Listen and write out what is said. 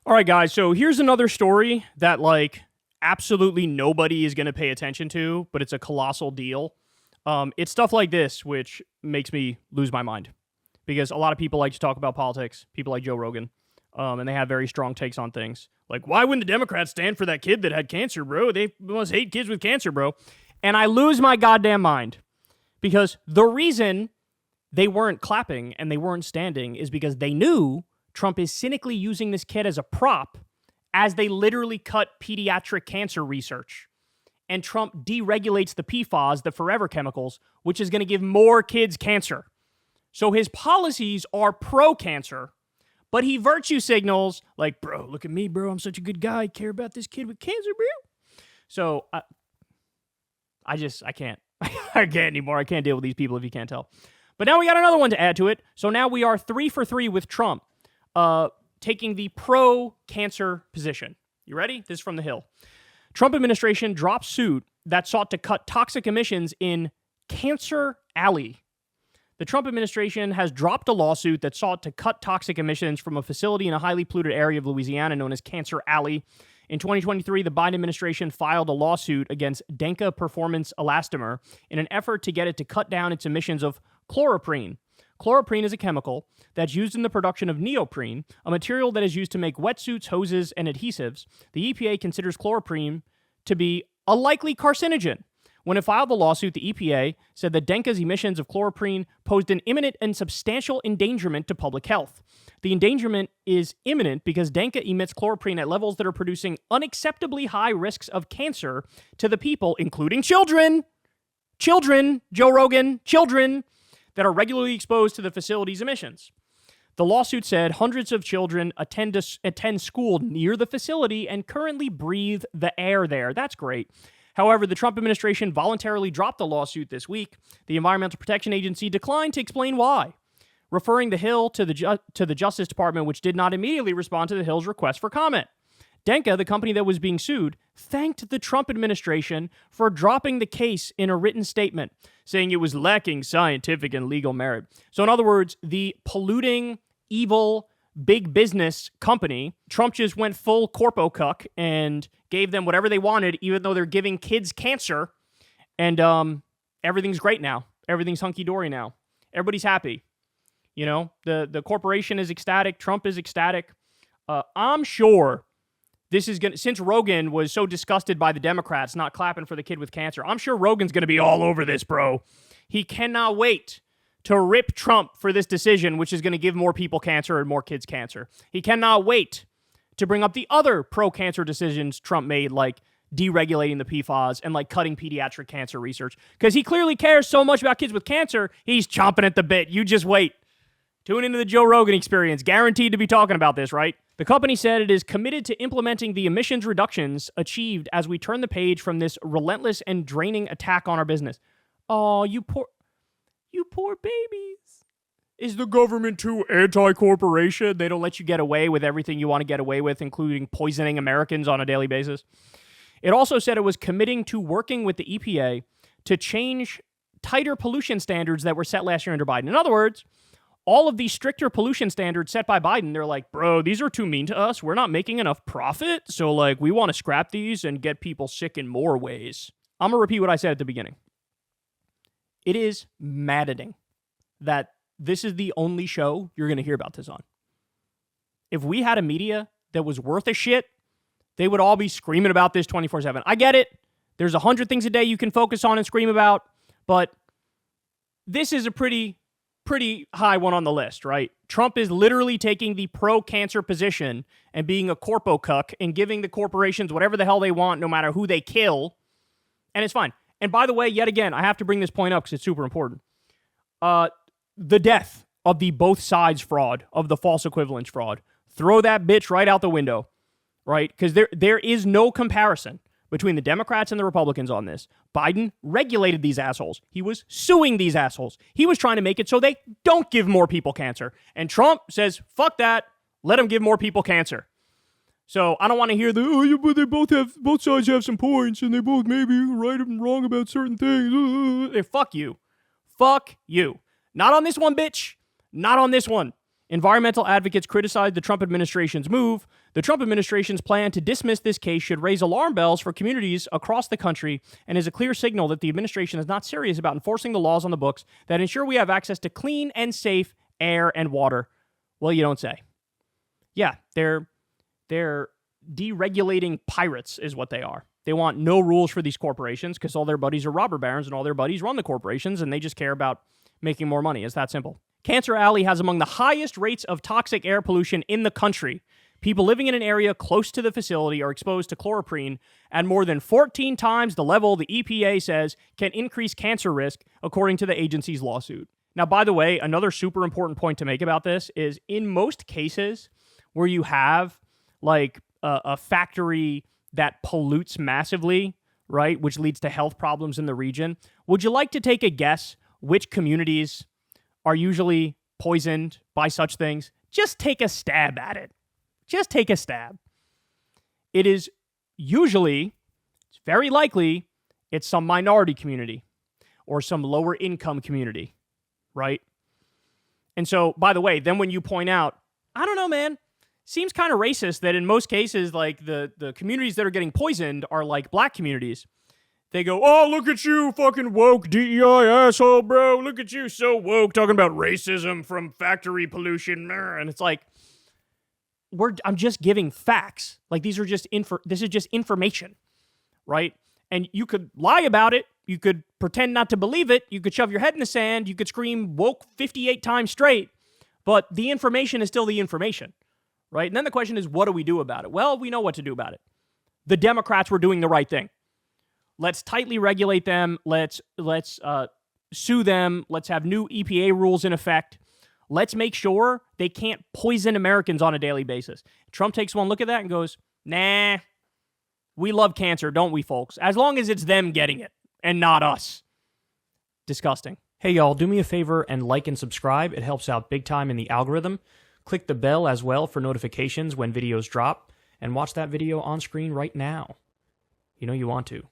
All right, guys, so here's another story that, absolutely nobody is going to pay attention to, but it's a colossal deal. It's stuff like this which makes me lose my mind because a lot of people like to talk about politics, people like Joe Rogan, and they have very strong takes on things. Like, why wouldn't the Democrats stand for that kid that had cancer, bro? They must hate kids with cancer, bro. And I lose my goddamn mind because the reason they weren't clapping and they weren't standing is because they knew Trump is cynically using this kid as a prop as they literally cut pediatric cancer research. And Trump deregulates the PFAS, the forever chemicals, which is going to give more kids cancer. So his policies are pro-cancer, but he virtue signals like, bro, look at me, bro. I'm such a good guy. I care about this kid with cancer, bro. So I can't. I can't anymore. I can't deal with these people if you can't tell. But now we got another one to add to it. So now we are 3 for 3 with Trump. Taking the pro-cancer position. You ready? This is from The Hill. Trump administration drops suit that sought to cut toxic emissions in Cancer Alley. The Trump administration has dropped a lawsuit that sought to cut toxic emissions from a facility in a highly polluted area of Louisiana known as Cancer Alley. In 2023, the Biden administration filed a lawsuit against Denka Performance Elastomer in an effort to get it to cut down its emissions of chloroprene. Chloroprene is a chemical that's used in the production of neoprene, a material that is used to make wetsuits, hoses, and adhesives. The EPA considers chloroprene to be a likely carcinogen. When it filed the lawsuit, the EPA said that Denka's emissions of chloroprene posed an imminent and substantial endangerment to public health. The endangerment is imminent because Denka emits chloroprene at levels that are producing unacceptably high risks of cancer to the people, including children, Joe Rogan, children, that are regularly exposed to the facility's emissions. The lawsuit said hundreds of children attend school near the facility and currently breathe the air there. That's great. However, the Trump administration voluntarily dropped the lawsuit this week. The Environmental Protection Agency declined to explain why, referring the Hill to the Justice Department, which did not immediately respond to the Hill's request for comment. Denka, the company that was being sued, thanked the Trump administration for dropping the case in a written statement, saying it was lacking scientific and legal merit. So in other words, the polluting, evil, big business company, Trump just went full corpo cuck and gave them whatever they wanted, even though they're giving kids cancer, and everything's great now. Everything's hunky-dory now. Everybody's happy. You know, the corporation is ecstatic. Trump is ecstatic. I'm sure this is going to, since Rogan was so disgusted by the Democrats not clapping for the kid with cancer, I'm sure Rogan's going to be all over this, bro. He cannot wait to rip Trump for this decision, which is going to give more people cancer and more kids cancer. He cannot wait to bring up the other pro-cancer decisions Trump made, like deregulating the PFAS and like cutting pediatric cancer research. Because he clearly cares so much about kids with cancer, he's chomping at the bit. You just wait. Tune into the Joe Rogan Experience. Guaranteed to be talking about this, right? The company said it is committed to implementing the emissions reductions achieved as we turn the page from this relentless and draining attack on our business. Oh, you poor babies. Is the government too anti-corporation? They don't let you get away with everything you want to get away with, including poisoning Americans on a daily basis. It also said it was committing to working with the EPA to change tighter pollution standards that were set last year under Biden. In other words, all of these stricter pollution standards set by Biden, they're like, bro, these are too mean to us. We're not making enough profit. So, we want to scrap these and get people sick in more ways. I'm going to repeat what I said at the beginning. It is maddening that this is the only show you're going to hear about this on. If we had a media that was worth a shit, they would all be screaming about this 24/7. I get it. There's 100 things a day you can focus on and scream about, but this is a pretty high one on the list, right? Trump is literally taking the pro-cancer position and being a corpo cuck and giving the corporations whatever the hell they want, no matter who they kill, and it's fine. And by the way, yet again, I have to bring this point up because it's super important. The death of the both sides fraud, of the false equivalence fraud, throw that bitch right out the window, right? Because there is no comparison between the Democrats and the Republicans on this. Biden regulated these assholes. He was suing these assholes. He was trying to make it so they don't give more people cancer. And Trump says, fuck that, let them give more people cancer. So I don't want to hear but they both sides have some points and they both may be right and wrong about certain things. Fuck you. Fuck you. Not on this one, bitch. Not on this one. Environmental advocates criticized the Trump administration's move. The Trump administration's plan to dismiss this case should raise alarm bells for communities across the country and is a clear signal that the administration is not serious about enforcing the laws on the books that ensure we have access to clean and safe air and water. Well, you don't say. Yeah, they're deregulating pirates is what they are. They want no rules for these corporations because all their buddies are robber barons and all their buddies run the corporations and they just care about making more money. It's that simple. Cancer Alley has among the highest rates of toxic air pollution in the country. People living in an area close to the facility are exposed to chloroprene at more than 14 times the level the EPA says can increase cancer risk, according to the agency's lawsuit. Now, by the way, another super important point to make about this is in most cases where you have like a factory that pollutes massively, right, which leads to health problems in the region, would you like to take a guess which communities are usually poisoned by such things? Just take a stab at it. Just take a stab. It is usually, it's very likely, it's some minority community or some lower income community, right? And so, by the way, then when you point out, I don't know, man, seems kind of racist that in most cases, like the communities that are getting poisoned are like black communities. They go, oh, look at you, fucking woke DEI asshole, bro. Look at you, so woke, talking about racism from factory pollution. And it's like, I'm just giving facts. Like, these are just this is just information, right? And you could lie about it. You could pretend not to believe it. You could shove your head in the sand. You could scream woke 58 times straight. But the information is still the information, right? And then the question is, what do we do about it? Well, we know what to do about it. The Democrats were doing the right thing. Let's tightly regulate them. Let's sue them. Let's have new EPA rules in effect. Let's make sure they can't poison Americans on a daily basis. Trump takes one look at that and goes, nah, we love cancer, don't we, folks? As long as it's them getting it and not us. Disgusting. Hey, y'all, do me a favor and like and subscribe. It helps out big time in the algorithm. Click the bell as well for notifications when videos drop. And watch that video on screen right now. You know you want to.